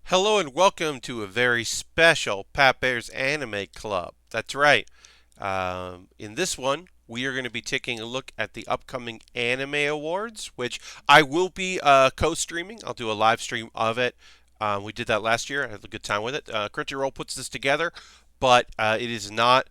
Hello and welcome to a very special Pat Bear's Anime Club. That's right. In this one, we are going to be taking a look at the upcoming Anime Awards, which I will be co-streaming. I'll do a live stream of it. We did that last year. I had a good time with it. Crunchyroll puts this together, but it is not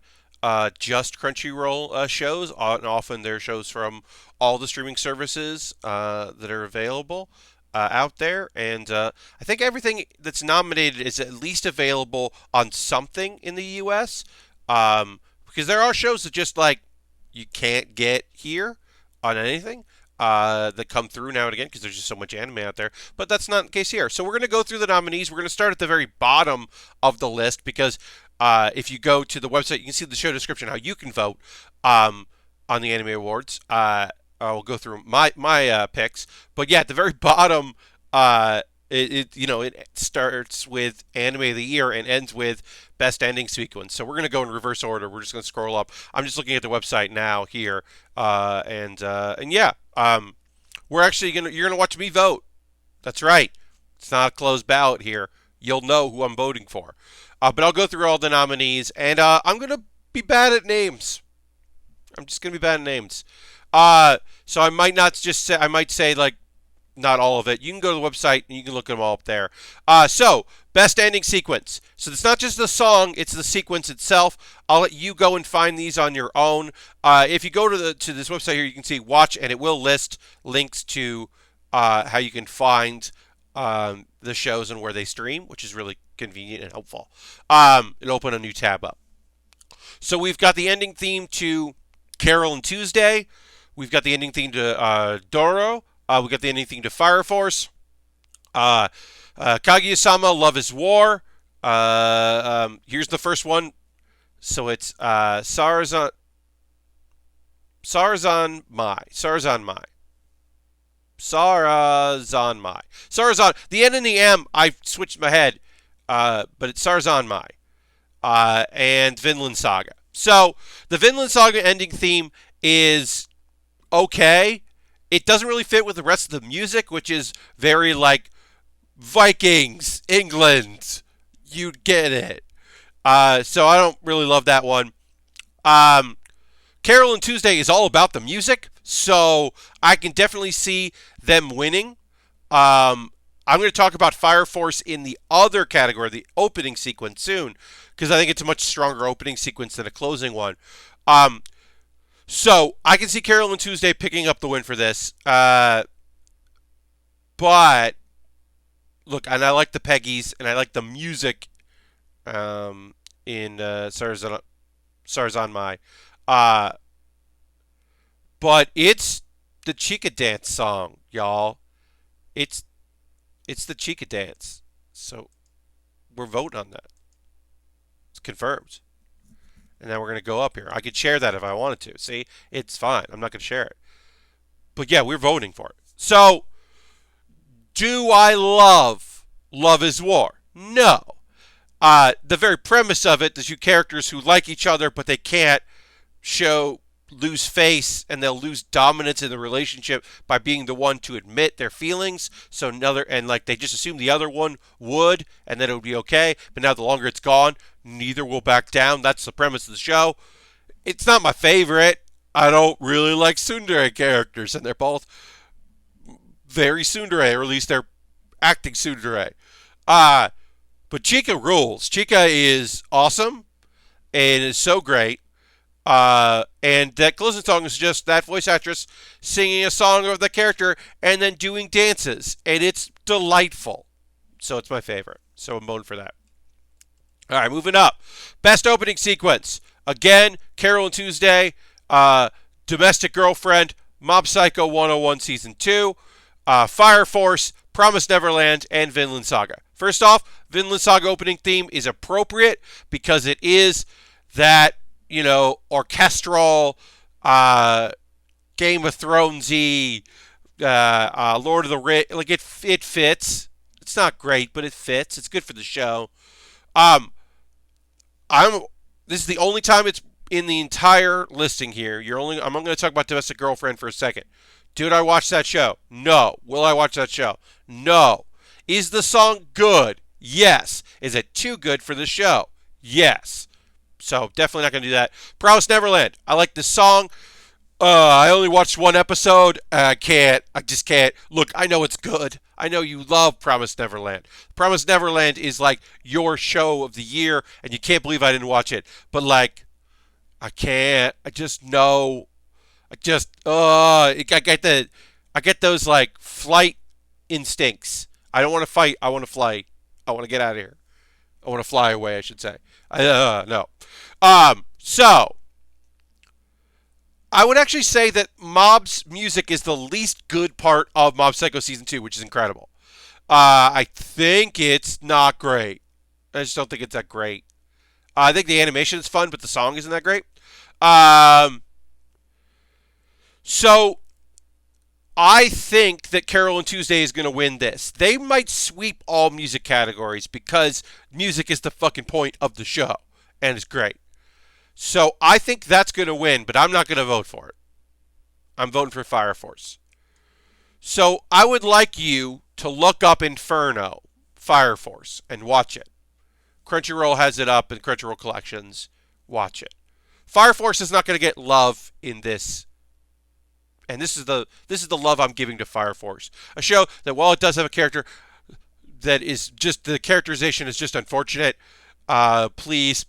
just Crunchyroll shows. Often they're shows from all the streaming services that are available out there, and I think everything that's nominated is at least available on something in the U.S. Because there are shows that just like you can't get here on anything. That come through now and again because there's just so much anime out there, but that's not the case here. So we're going to go through the nominees. We're going to start at the very bottom of the list because if you go to the website, you can see the show description how you can vote on the Anime Awards. We'll go through my picks, but yeah, at the very bottom, it starts with Anime of the Year and ends with Best Ending Sequence. So we're gonna go in reverse order. We're just gonna scroll up. I'm just looking at the website now here, and yeah, we're actually you're gonna watch me vote. That's right. It's not a closed ballot here. You'll know who I'm voting for. But I'll go through all the nominees, and I'm gonna be bad at names. I'm just gonna be bad at names. So I might not just say, I might say like not all of it. You can go to the website and you can look them all up there. So best ending sequence. So it's not just the song; it's the sequence itself. I'll let you go and find these on your own. If you go to this website here, you can see watch, and it will list links to how you can find the shows and where they stream, which is really convenient and helpful. It'll open a new tab up. So we've got the ending theme to Carol and Tuesday. We've got the ending theme to Doro. We've got the ending theme to Fire Force. Kaguya-sama, Love is War. Here's the first one. So it's Sarazan Mai. Sarazan Mai. Sarazan. The N and the M, I switched my head. But it's Sarazan Mai. And Vinland Saga. So the Vinland Saga ending theme is okay. It doesn't really fit with the rest of the music, which is very like Vikings, England. You get it. So I don't really love that one. Carol and Tuesday is all about the music, so I can definitely see them winning. I'm going to talk about Fire Force in the other category, the opening sequence, soon, because I think it's a much stronger opening sequence than a closing one. So I can see Carol and Tuesday picking up the win for this. But look, and I like the Peggies, and I like the music in Sarazan Mai. But it's the Chica Dance song, y'all. It's the Chica Dance. So we're voting on that. It's confirmed. And now we're going to go up here. I could share that if I wanted to. See? It's fine. I'm not going to share it. But yeah, we're voting for it. So, do I love Love is War? No. The very premise of it, the two characters who like each other, but they can't lose face, and they'll lose dominance in the relationship by being the one to admit their feelings. So they just assume the other one would, and then it would be okay. But now the longer it's gone, neither will back down. That's the premise of the show. It's not my favorite. I don't really like tsundere characters, and they're both very tsundere, or at least they're acting tsundere. But Chica rules. Chica is awesome and is so great. And that closing song is just that voice actress singing a song of the character and then doing dances. And it's delightful. So it's my favorite. So I'm voting for that. All right, moving up. Best opening sequence. Again, Carol and Tuesday, Domestic Girlfriend, Mob Psycho 101 Season 2, Fire Force, Promised Neverland, and Vinland Saga. First off, Vinland Saga opening theme is appropriate because it is that, orchestral, Game of Thronesy, Lord of the Rings. Like it fits. It's not great, but it fits. It's good for the show. This is the only time it's in the entire listing here. I'm going to talk about Domestic Girlfriend for a second. Did I watch that show? No. Will I watch that show? No. Is the song good? Yes. Is it too good for the show? Yes. So definitely not going to do that. Promise Neverland. I like this song. I only watched one episode. I can't. I just can't. Look, I know it's good. I know you love Promise Neverland. Promise Neverland is like your show of the year, and you can't believe I didn't watch it. But like, I can't. I just know. I just. I get those like flight instincts. I don't want to fight. I want to fly. I want to get out of here. I want to fly away. I should say. No. So I would actually say that Mob's music is the least good part of Mob Psycho Season 2, which is incredible. I think it's not great. I just don't think it's that great. I think the animation is fun, but the song isn't that great. Um, so I think that Carol and Tuesday is going to win this. They might sweep all music categories because music is the fucking point of the show, and it's great. So I think that's going to win, but I'm not going to vote for it. I'm voting for Fire Force. So I would like you to look up Inferno, Fire Force, and watch it. Crunchyroll has it up in Crunchyroll Collections. Watch it. Fire Force is not going to get love in this. And this is the love I'm giving to Fire Force. A show that while it does have a character that is just, the characterization is just unfortunate, please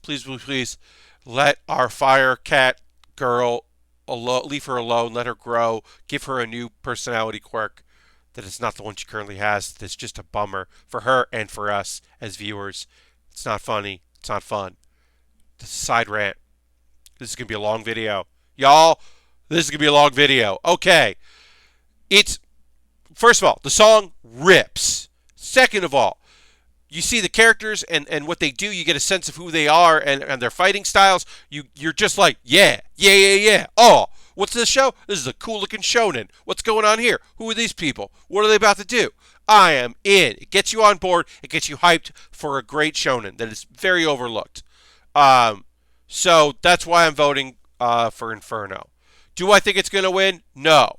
let our Fire Cat girl alone, leave her alone, let her grow, give her a new personality quirk that is not the one she currently has. That's just a bummer for her and for us as viewers. It's not funny. It's not fun. This is a side rant. This is going to be a long video. Y'all, this is going to be a long video. Okay. First of all, the song rips. Second of all, you see the characters and what they do. You get a sense of who they are and their fighting styles. You're just like, yeah. Oh, what's this show? This is a cool-looking shonen. What's going on here? Who are these people? What are they about to do? I am in. It gets you on board. It gets you hyped for a great shonen that is very overlooked. So that's why I'm voting for Inferno. Do I think it's going to win? No.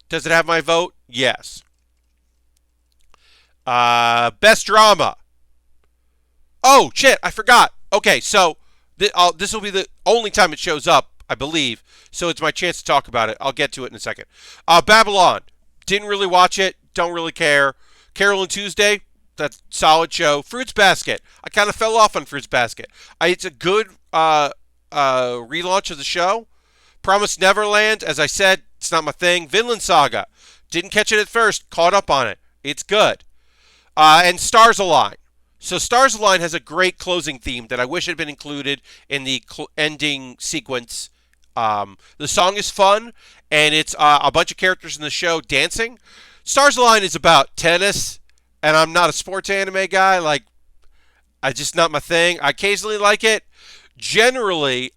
Does it have my vote? Yes. Best drama. Oh, shit, I forgot. Okay, so this will be the only time it shows up, I believe. So it's my chance to talk about it. I'll get to it in a second. Babylon. Didn't really watch it. Don't really care. Carol and Tuesday. That's a solid show. Fruits Basket. I kind of fell off on Fruits Basket. It's a good relaunch of the show. Promised Neverland. As I said, it's not my thing. Vinland Saga. Didn't catch it at first. Caught up on it. It's good. And Stars Align. So Stars Align has a great closing theme that I wish had been included in the ending sequence. The song is fun, and it's a bunch of characters in the show dancing. Stars Align is about tennis, and I'm not a sports anime guy. Like, I just not my thing. I occasionally like it. Generally,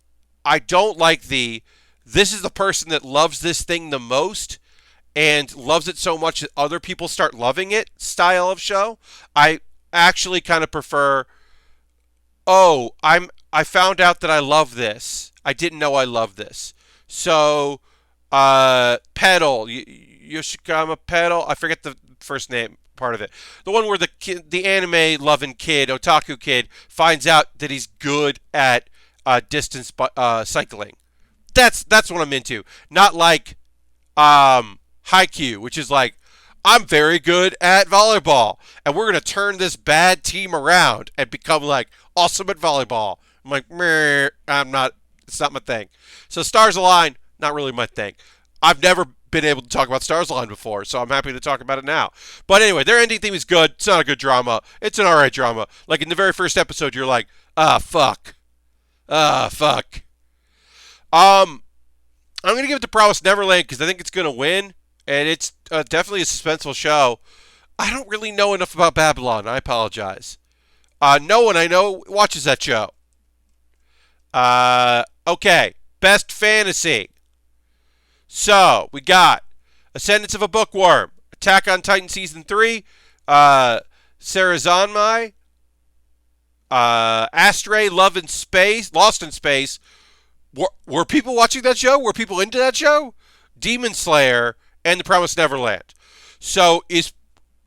I don't like this is the person that loves this thing the most and loves it so much that other people start loving it style of show. I actually kind of prefer, I found out that I love this. I didn't know I loved this. So, Pedal, Yoshikama Pedal, I forget the first name part of it. The one where the anime loving kid, otaku kid, finds out that he's good at distance cycling. That's what I'm into. Not like Haikyuu, which is like, I'm very good at volleyball, and we're going to turn this bad team around and become like awesome at volleyball. I'm like, meh, it's not my thing. So Stars Align, not really my thing. I've never been able to talk about Stars Align before, so I'm happy to talk about it now. But anyway, their ending theme is good. It's not a good drama. It's an alright drama. Like in the very first episode, you're like, fuck. I'm going to give it to Promise Neverland because I think it's going to win. And it's definitely a suspenseful show. I don't really know enough about Babylon. I apologize. No one I know watches that show. Okay. Best Fantasy. So, we got Ascendance of a Bookworm, Attack on Titan Season 3, Sarazanmai, Astray, Love in Space, Lost in Space. Were people watching that show? Were people into that show? Demon Slayer, and The Promised Neverland. So is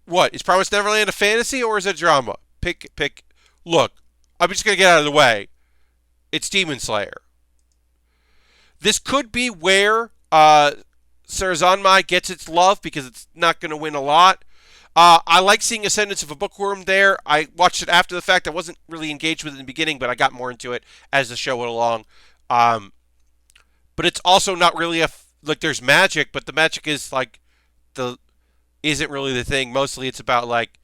Promised Neverland a fantasy or is it a drama? pick. Look, I'm just gonna get out of the way. It's Demon Slayer. This could be where Sarazanmai gets its love because it's not going to win a lot. I like seeing Ascendance of a Bookworm there. I watched it after the fact. I wasn't really engaged with it in the beginning, but I got more into it as the show went along. But it's also not really like there's magic, but the magic is like the isn't really the thing. Mostly it's about like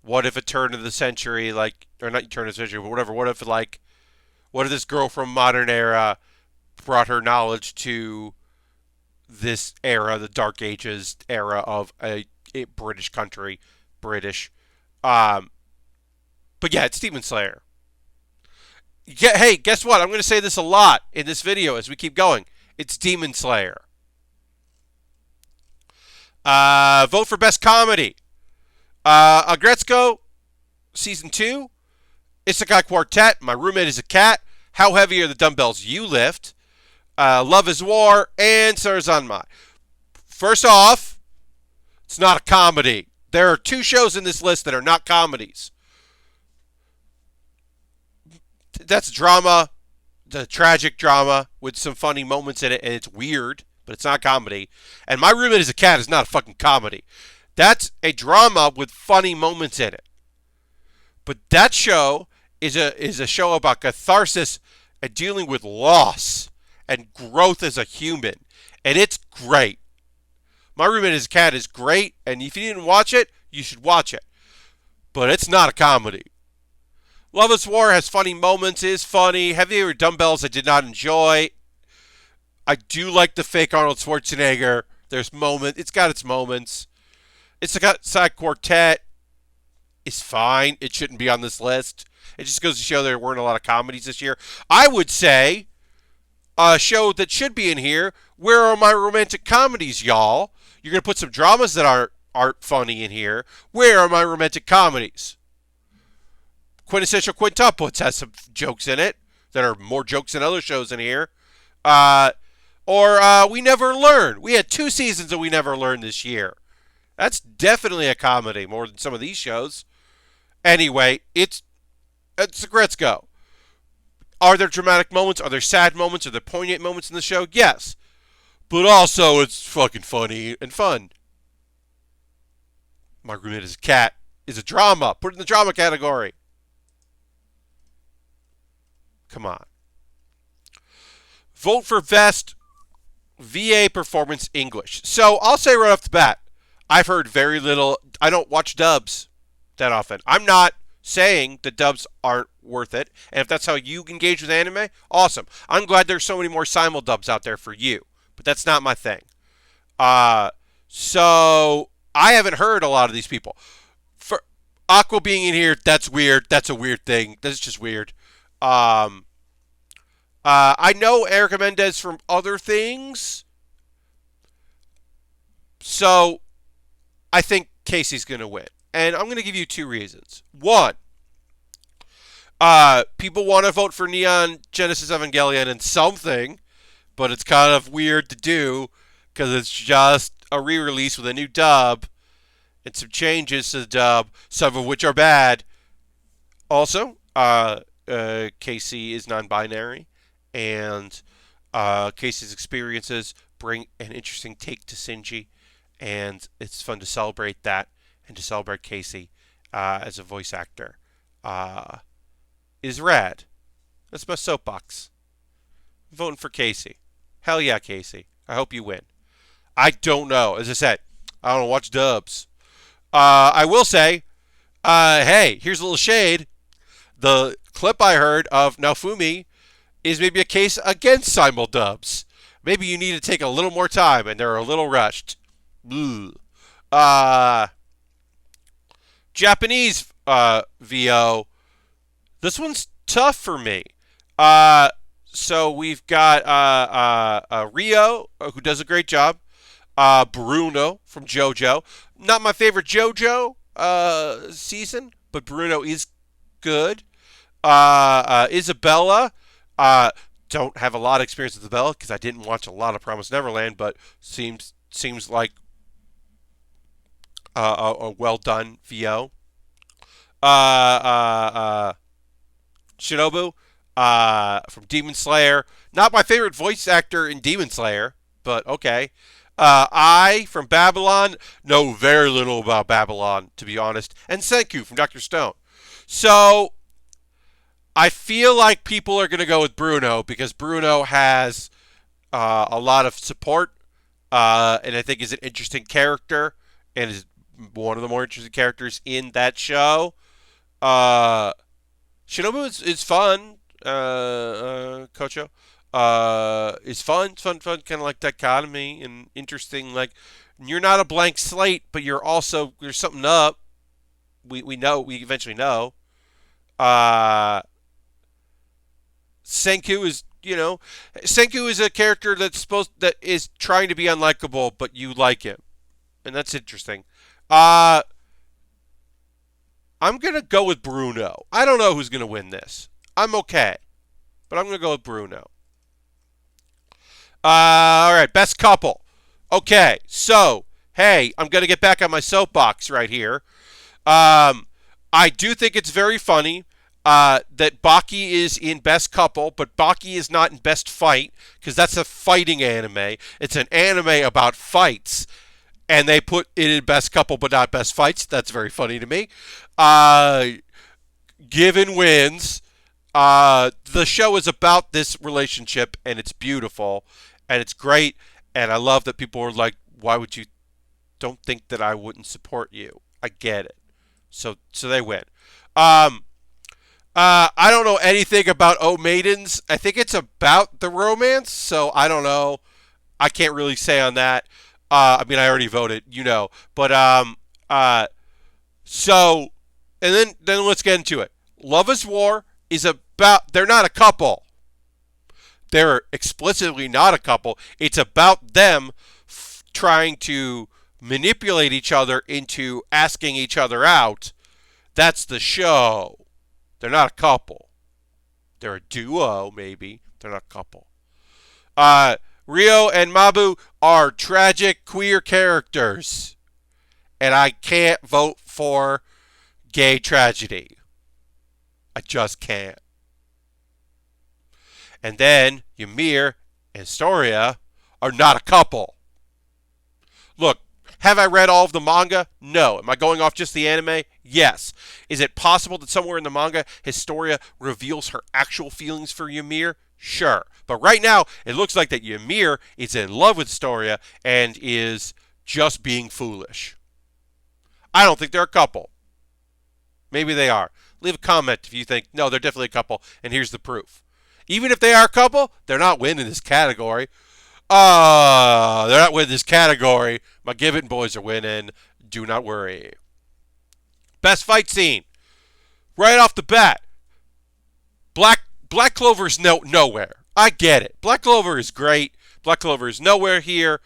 what if a turn of the century, like or not turn of the century, but whatever. What if this girl from modern era brought her knowledge to this era, the Dark Ages era of a British country, British. But yeah, it's Demon Slayer. Yeah, hey, guess what? I'm going to say this a lot in this video as we keep going. It's Demon Slayer. Vote for Best Comedy. Agretzko, Season 2. Isekai Quartet, My Roommate is a Cat. How Heavy Are the Dumbbells You Lift? Love is War, and Sarazanmai. First off, it's not a comedy. There are 2 shows in this list that are not comedies. That's drama, the tragic drama with some funny moments in it, and it's weird, but it's not comedy. And My Roommate is a Cat is not a fucking comedy. That's a drama with funny moments in it. But that show is a show about catharsis and dealing with loss and growth as a human. And it's great. My Roommate is a Cat is great, and if you didn't watch it, you should watch it. But it's not a comedy. Love is War has funny moments, is funny. Heavier Dumbbells I did not enjoy. I do like the fake Arnold Schwarzenegger. It's got its moments. It's got Side Quartet. It's fine. It shouldn't be on this list. It just goes to show there weren't a lot of comedies this year. I would say a show that should be in here, where are my romantic comedies, y'all? You're going to put some dramas that aren't funny in here. Where are my romantic comedies? Quintessential Quintuplets has some jokes in it that are more jokes than other shows in here. Or We Never Learn. We had 2 seasons of We Never Learn this year. That's definitely a comedy, more than some of these shows. Anyway, it's Gretzko. Are there dramatic moments? Are there sad moments? Are there poignant moments in the show? Yes. But also, it's fucking funny and fun. My Roommate is a Cat is a drama. Put it in the drama category. Come on. Vote for Best VA Performance English. So, I'll say right off the bat, I've heard very little. I don't watch dubs that often. I'm not saying that dubs aren't worth it. And if that's how you engage with anime, awesome. I'm glad there's so many more simuldubs out there for you. But that's not my thing. So I haven't heard a lot of these people. For Aqua being in here, that's weird. That's a weird thing. That's just weird. I know Erica Mendez from other things. So I think Casey's going to win. And I'm going to give you 2 reasons. One, people want to vote for Neon Genesis Evangelion in something, but it's kind of weird to do because it's just a re-release with a new dub and some changes to the dub, some of which are bad. Also, Casey is non-binary, and Casey's experiences bring an interesting take to Shinji, and it's fun to celebrate that and to celebrate Casey as a voice actor is rad. That's my soapbox. I'm voting for Casey. Hell yeah, Casey. I hope you win. I don't know. As I said, I don't watch dubs. I will say, hey, here's a little shade. The clip I heard of Naofumi is maybe a case against simuldubs. Maybe you need to take a little more time, and they're a little rushed. Japanese VO. This one's tough for me. So we've got Rio, who does a great job. Bruno from JoJo. Not my favorite JoJo season, but Bruno is good. Isabella. Don't have a lot of experience with Isabella because I didn't watch a lot of Promised Neverland, but seems like a well done VO. Shinobu from Demon Slayer. Not my favorite voice actor in Demon Slayer, but okay. I from Babylon know very little about Babylon, to be honest. And Senku from Dr. Stone. So I feel like people are going to go with Bruno because Bruno has a lot of support, and I think is an interesting character and is one of the more interesting characters in that show. Uh, Shinobu is fun. Kocho is fun, kind of like dichotomy and interesting. Like you're not a blank slate, but you're also there's something up. We know we eventually know. Uh, Senku is Senku is a character that is trying to be unlikable, but you like him, and that's interesting. Uh, I'm gonna go with Bruno. I don't know who's gonna win this. I'm okay, but I'm gonna go with Bruno. All right, best couple. Okay, so hey, I'm gonna get back on my soapbox right here. Um, I do think it's very funny that Baki is in Best Couple, but Baki is not in Best Fight because that's a fighting anime. It's an anime about fights, and they put it in Best Couple, but not Best Fights. That's very funny to me. Uh, Given wins. The show is about this relationship, and it's beautiful, and it's great, and I love that people are like, "Why would you? Don't think that I wouldn't support you." I get it. So they win. Um, I don't know anything about O Maidens. I think it's about the romance, so I don't know. I can't really say on that. I mean, I already voted, but so and then let's get into it. Love is War is about. They're not a couple. They're explicitly not a couple. It's about them trying to manipulate each other into asking each other out. That's the show. They're not a couple. They're a duo, maybe. They're not a couple. Rio and Mabu are tragic queer characters. And I can't vote for gay tragedy. I just can't. And then Ymir and Storia are not a couple. Look, have I read all of the manga? No. Am I going off just the anime? Yes. Is it possible that somewhere in the manga, Historia reveals her actual feelings for Ymir? Sure. But right now, it looks like that Ymir is in love with Historia and is just being foolish. I don't think they're a couple. Maybe they are. Leave a comment if you think, no, they're definitely a couple, and here's the proof. Even if they are a couple, they're not winning this category. They're not winning this category. My Give It boys are winning. Do not worry. Best fight scene. Right off the bat. Black Clover's nowhere. I get it. Black Clover is great. Black Clover is nowhere here.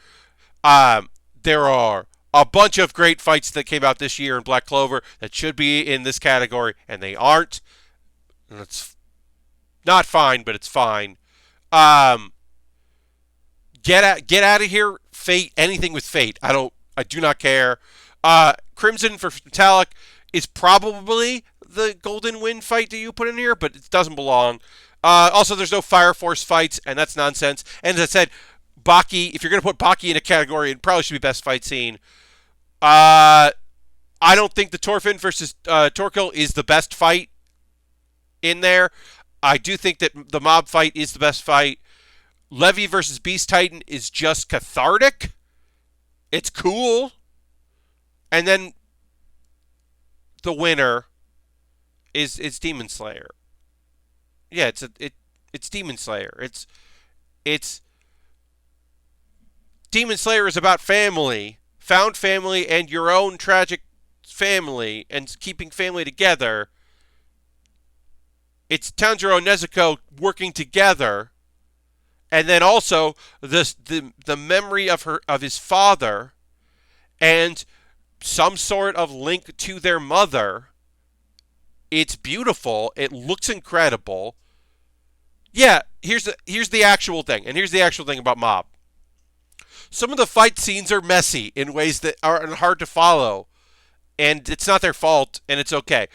There are a bunch of great fights that came out this year in Black Clover that should be in this category, and they aren't. And it's not fine, but it's fine. Get out of here, Fate. Anything with Fate. I do not care. Crimson for Metallic is probably the Golden Wind fight that you put in here, but it doesn't belong. Also, there's no Fire Force fights, and that's nonsense. And as I said, Baki, if you're going to put Baki in a category, it probably should be best fight scene. I don't think the Torfin versus Torkil is the best fight in there. I do think that the mob fight is the best fight. Levi versus Beast Titan is just cathartic. It's cool. And then the winner is Demon Slayer. Yeah, it's Demon Slayer. It's Demon Slayer is about family, found family, and your own tragic family, and keeping family together. It's Tanjiro and Nezuko working together, and then also the memory of his father, and some sort of link to their mother. It's beautiful. It looks incredible. Yeah, here's the actual thing, and here's the actual thing about Mob. Some of the fight scenes are messy in ways that are hard to follow, and it's not their fault, and it's okay.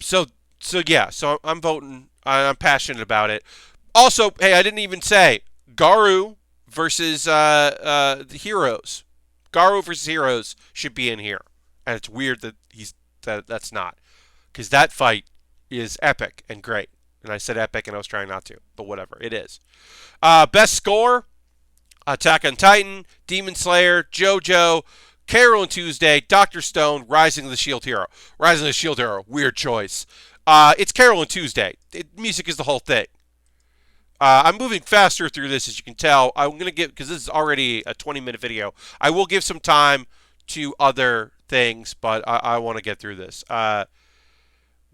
So so yeah. So I'm voting. I'm passionate about it. Also, hey, I didn't even say Garu versus the Heroes. Garu versus Heroes should be in here, and it's weird that that's not, because that fight is epic and great. And I said epic, and I was trying not to, but whatever, it is. Best score: Attack on Titan, Demon Slayer, JoJo, Carol and Tuesday, Doctor Stone, Rising of the Shield Hero. Rising of the Shield Hero, weird choice. It's Carol and Tuesday. Music is the whole thing. I'm moving faster through this, as you can tell. I'm going to give, because this is already a 20-minute video, I will give some time to other things, but I want to get through this.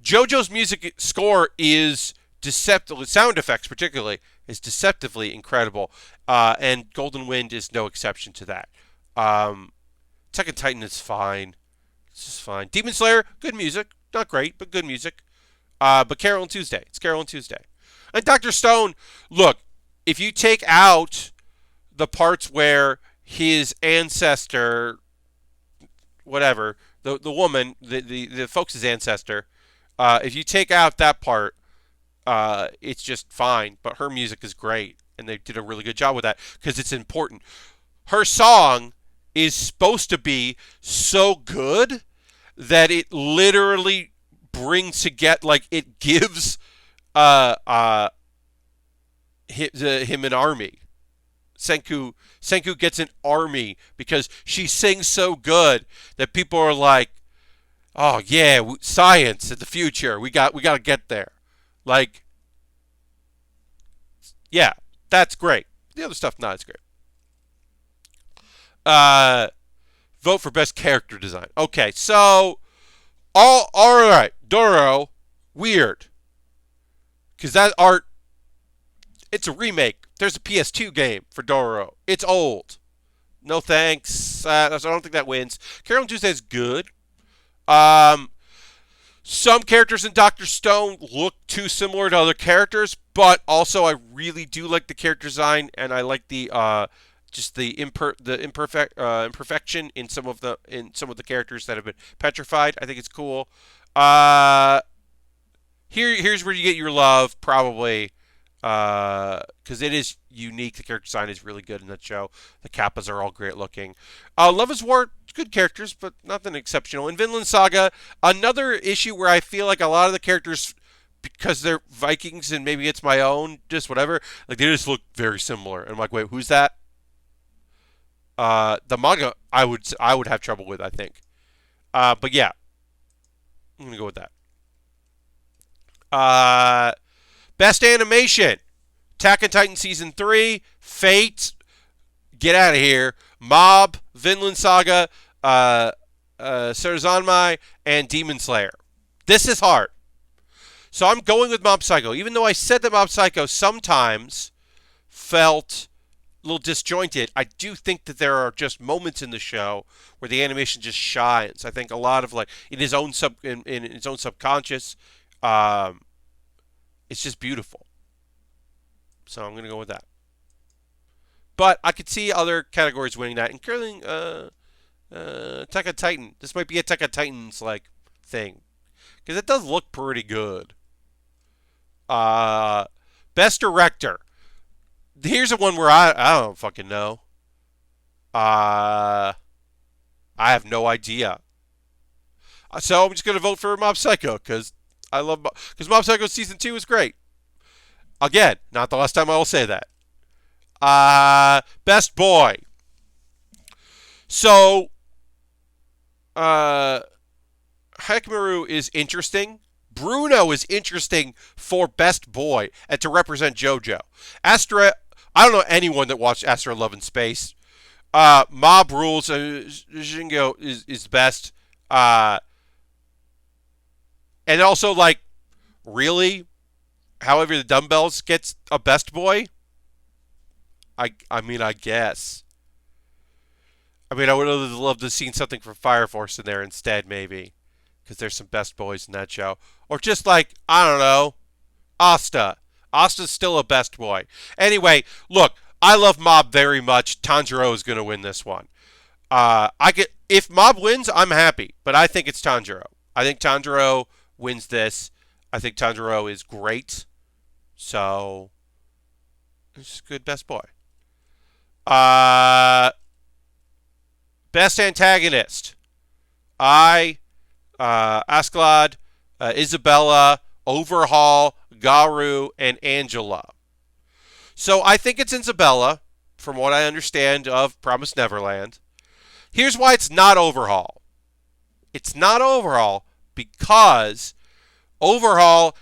JoJo's music score is deceptively, sound effects particularly, is deceptively incredible, and Golden Wind is no exception to that. Attack on Titan is fine. It's just fine. Demon Slayer, good music. Not great, but good music. But Carol and Tuesday. It's Carol and Tuesday. And Dr. Stone, look, if you take out the parts where his ancestor, whatever, the woman, the folks' ancestor, if you take out that part, it's just fine. But her music is great, and they did a really good job with that because it's important. Her song is supposed to be so good that it literally brings together, like it gives him an army. Senku gets an army because she sings so good that people are like, "Oh yeah, science in the future. We got to get there." Like, yeah, that's great. The other stuff not as great. Vote for best character design. Okay, so all right, Doro, weird, because that art, it's a remake. There's a PS2 game for Doro. It's old. No thanks. I don't think that wins. Carol and Tuesday is good. Some characters in Doctor Stone look too similar to other characters, but also I really do like the character design, and I like the just the imperfection in some of the characters that have been petrified. I think it's cool. Here's where you get your love, probably, because it is unique. The character design is really good in that show. The Kappas are all great looking. Love is War, good characters, but nothing exceptional. In Vinland Saga, another issue where I feel like a lot of the characters, because they're Vikings and maybe it's my own, just whatever, like they just look very similar. And I'm like, wait, who's that? The manga, I would have trouble with, I think. But yeah, I'm gonna go with that. Best animation: Attack on Titan Season 3, Fate, get out of here, Mob, Vinland Saga, Sarazanmai, and Demon Slayer. This is hard. So I'm going with Mob Psycho, even though I said that Mob Psycho sometimes felt a little disjointed. I do think that there are just moments in the show where the animation just shines. I think a lot of, like, in his own in its own subconscious, it's just beautiful. So I'm gonna go with that. But I could see other categories winning that, including Attack on Titan. This might be a Attack on Titan's like thing, because it does look pretty good. Best director. Here's a one where I don't fucking know. I have no idea. So I'm just gonna vote for Mob Psycho because because Mob Psycho Season 2 is great. Again, not the last time I will say that. Best boy. So, Hekamaru is interesting. Bruno is interesting for best boy and to represent JoJo. Astra, I don't know anyone that watched Astra Love in Space. Mob rules. Jingo is best. And also, like, really? However, the Dumbbells gets a best boy? I mean, I guess. I mean, I would have loved to have seen something from Fire Force in there instead, maybe. Because there's some best boys in that show. Or just like, I don't know, Asta. Asta's still a best boy. Anyway, look, I love Mob very much. Tanjiro is going to win this one. If Mob wins, I'm happy. But I think it's Tanjiro. I think Tanjiro wins this. I think Tanjiro is great. So, it's a good best boy. Uh, Best antagonist. I, Askeladd, Isabella, Overhaul, Garu, and Angela. So I think it's Isabella, from what I understand of Promised Neverland. Here's why it's not Overhaul. It's not Overhaul because Overhaul,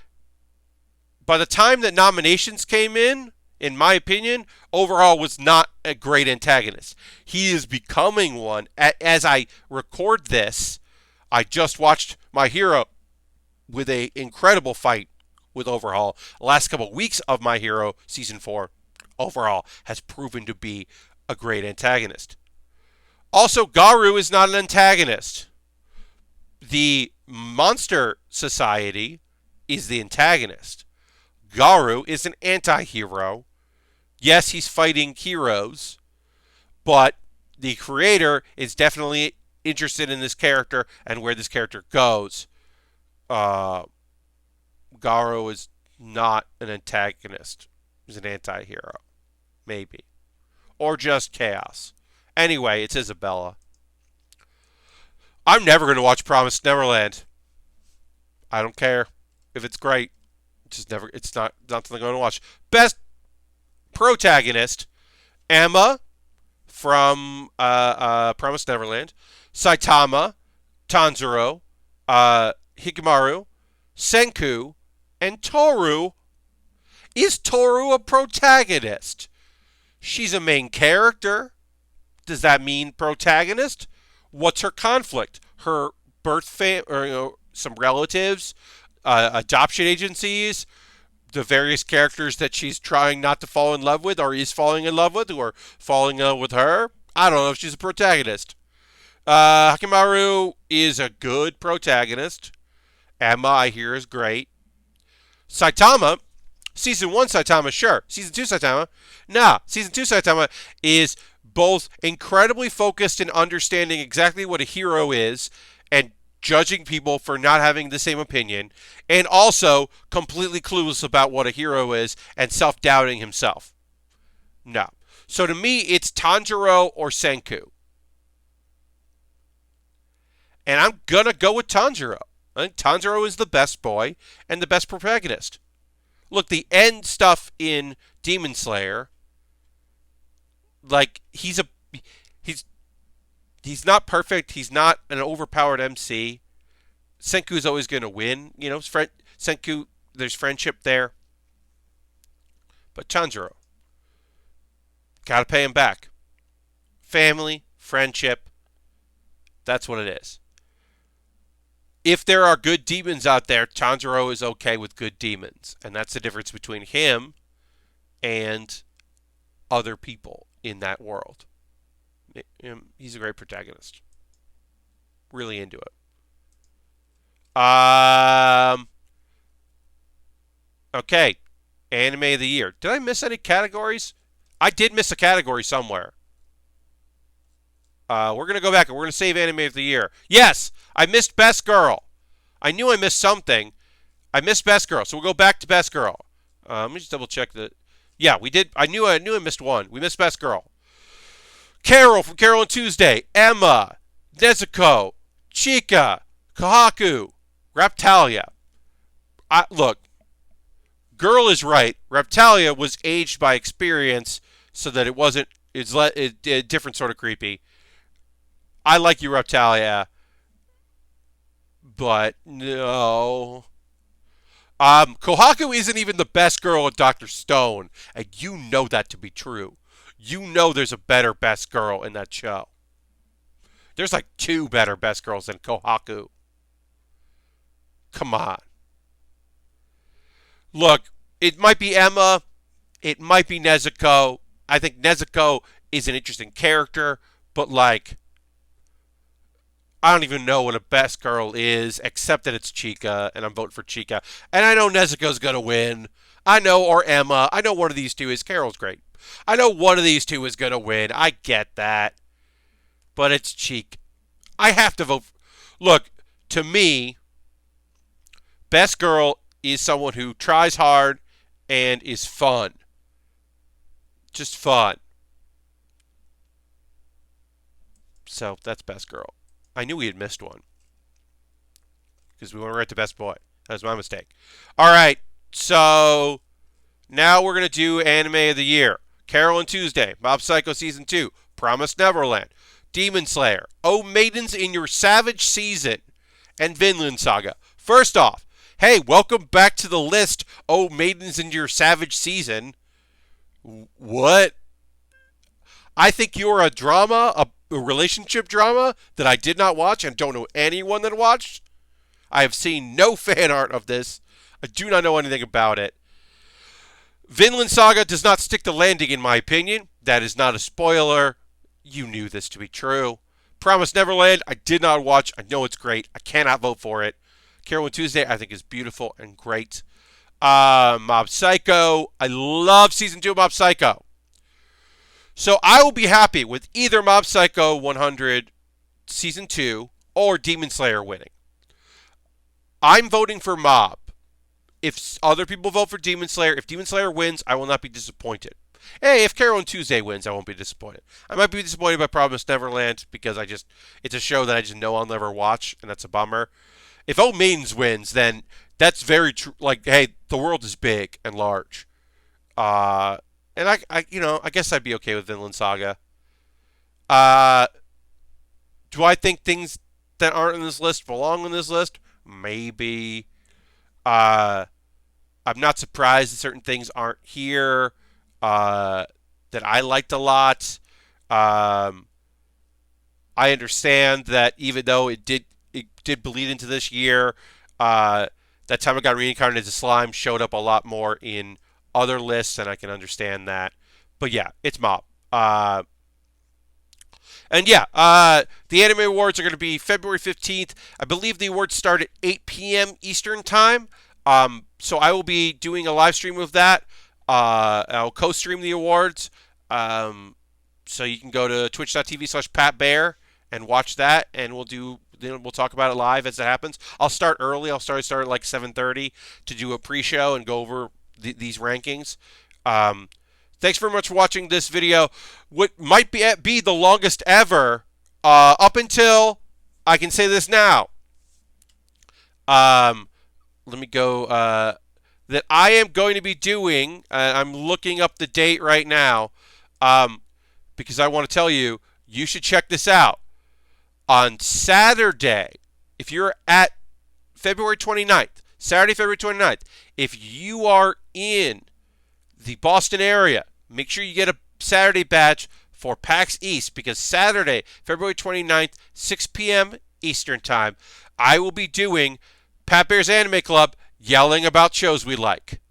by the time that nominations came in my opinion, Overhaul was not a great antagonist. He is becoming one. As I record this, I just watched My Hero with an incredible fight with Overhaul. The last couple of weeks of My Hero Season 4, Overhaul has proven to be a great antagonist. Also, Garu is not an antagonist. The Monster Society is the antagonist. Garu is an anti-hero. Yes, he's fighting heroes, but the creator is definitely interested in this character and where this character goes. Garu is not an antagonist. He's an anti-hero. Maybe. Or just chaos. Anyway, it's Isabella. I'm never going to watch Promised Neverland. I don't care if it's great. It's not something I'm going to watch. Best protagonist, Emma from Promised Neverland, Saitama, Tanjiro, Hikamaru, Senku, and Toru. Is Toru a protagonist? She's a main character. Does that mean protagonist? What's her conflict? Her birth or some relatives, adoption agencies, the various characters that she's trying not to fall in love with, or is falling in love with, or falling in love with her. I don't know if she's a protagonist. Hakimaru is a good protagonist. Emma, I hear, is great. Saitama, Season 1 Saitama, sure. Season 2 Saitama, nah. Season 2 Saitama is both incredibly focused in understanding exactly what a hero is and judging people for not having the same opinion, and also completely clueless about what a hero is and self-doubting himself. No. So to me, it's Tanjiro or Senku. And I'm going to go with Tanjiro. I think Tanjiro is the best boy and the best protagonist. Look, the end stuff in Demon Slayer, like, he's not perfect. He's not an overpowered MC. Senku's always going to win. You know, Senku, there's friendship there. But Tanjiro, gotta pay him back. Family, friendship, that's what it is. If there are good demons out there, Tanjiro is okay with good demons. And that's the difference between him and other people in that world. He's a great protagonist. Really into it. Okay. Anime of the year. Did I miss any categories? I did miss a category somewhere. We're going to go back and we're going to save anime of the year. Yes, I missed Best Girl. I knew I missed something. I missed Best Girl, so we'll go back to Best Girl. Let me just double check that. Yeah, we did. I knew I missed one. We missed Best Girl. Carol from Carol and Tuesday. Emma. Nezuko. Chika. Kohaku. Raptalia. Look, girl is right. Raptalia was aged by experience so that it wasn't. It's a different sort of creepy. I like you, Raptalia, but no. Kohaku isn't even the best girl at Dr. Stone, and you know that to be true. You know there's a better best girl in that show. There's like 2 better best girls than Kohaku. Come on. Look, it might be Emma. It might be Nezuko. I think Nezuko is an interesting character, but like, I don't even know what a best girl is, except that it's Chika, and I'm voting for Chika. And I know Nezuko's going to win. I know, or Emma. I know one of these two is. Carol's great. I know one of these two is going to win. I get that. But it's Chika. I have to vote. Look, to me, best girl is someone who tries hard and is fun. Just fun. So that's best girl. I knew we had missed one because we went right to best boy. That was my mistake. All right, so now we're going to do anime of the year. Carol and Tuesday, Mob Psycho Season 2, Promised Neverland, Demon Slayer, Oh Maidens in Your Savage Season, and Vinland Saga. First off, hey, welcome back to the list, Oh Maidens in Your Savage Season. What? I think you're a drama, a relationship drama that I did not watch and don't know anyone that watched. I have seen no fan art of this. I do not know anything about it. Vinland Saga does not stick the landing, in my opinion. That is not a spoiler. You knew this to be true. Promised Neverland, I did not watch. I know it's great. I cannot vote for it. Carol and Tuesday, I think, is beautiful and great. Mob Psycho, I love Season 2 of Mob Psycho. So I will be happy with either Mob Psycho 100 Season 2 or Demon Slayer winning. I'm voting for Mob. If other people vote for Demon Slayer, if Demon Slayer wins, I will not be disappointed. Hey, if Carol and Tuesday wins, I won't be disappointed. I might be disappointed by Promised Neverland because it's a show that I just know I'll never watch, and that's a bummer. If Oh Maidens wins, then that's very true. Like, hey, the world is big and large. And I guess I'd be okay with Vinland Saga. Do I think things that aren't in this list belong on this list? Maybe. I'm not surprised that certain things aren't here that I liked a lot. I understand that even though it did bleed into this year, that time I got reincarnated as slime showed up a lot more in other lists, and I can understand that. But yeah, it's Mob. And yeah, the Anime Awards are going to be February 15th. I believe the awards start at 8 p.m. Eastern Time. So I will be doing a live stream of that. I'll co-stream the awards. So you can go to twitch.tv/PatBaer and watch that, and we'll talk about it live as it happens. I'll start early. I'll start at like 7:30 to do a pre-show and go over these rankings. Thanks very much for watching this video. What might be the longest ever, up until I can say this now. Let me go. That I am going to be doing. I'm looking up the date right now, because I want to tell you, you should check this out. On Saturday, if you're at February 29th, Saturday, February 29th, if you are in the Boston area, make sure you get a Saturday badge for PAX East, because Saturday, February 29th, 6 p.m. Eastern Time, I will be doing Pat Baer's Anime Club, yelling about shows we like.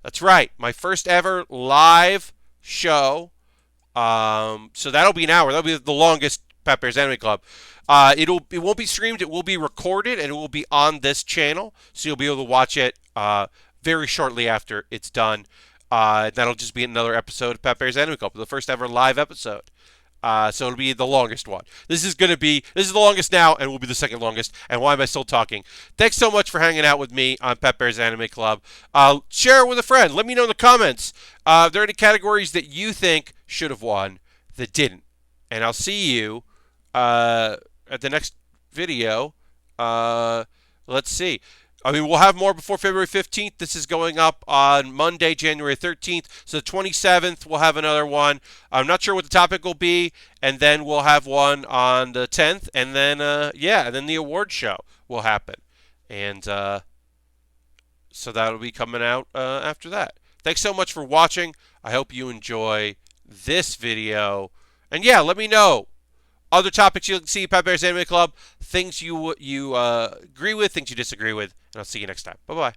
That's right, my first ever live show. So that'll be an hour. That'll be the longest Pat Baer's Anime Club. It won't be streamed. It will be recorded, and it will be on this channel, so you'll be able to watch it very shortly after it's done. That'll just be another episode of Pat Baer's Anime Club, the first ever live episode. So it'll be the longest one. This is the longest now, and will be the second longest. And why am I still talking? Thanks so much for hanging out with me on Pat Baer's Anime Club. Share it with a friend. Let me know in the comments. If there are any categories that you think should have won that didn't. And I'll see you at the next video. Let's see. I mean, we'll have more before February 15th. This is going up on Monday, January 13th. So the 27th, we'll have another one. I'm not sure what the topic will be. And then we'll have one on the 10th. And then, and then the award show will happen. And so that'll be coming out after that. Thanks so much for watching. I hope you enjoy this video. And yeah, let me know. Other topics you'll see Pat Baer's Anime Club, things you agree with, things you disagree with, and I'll see you next time. Bye-bye.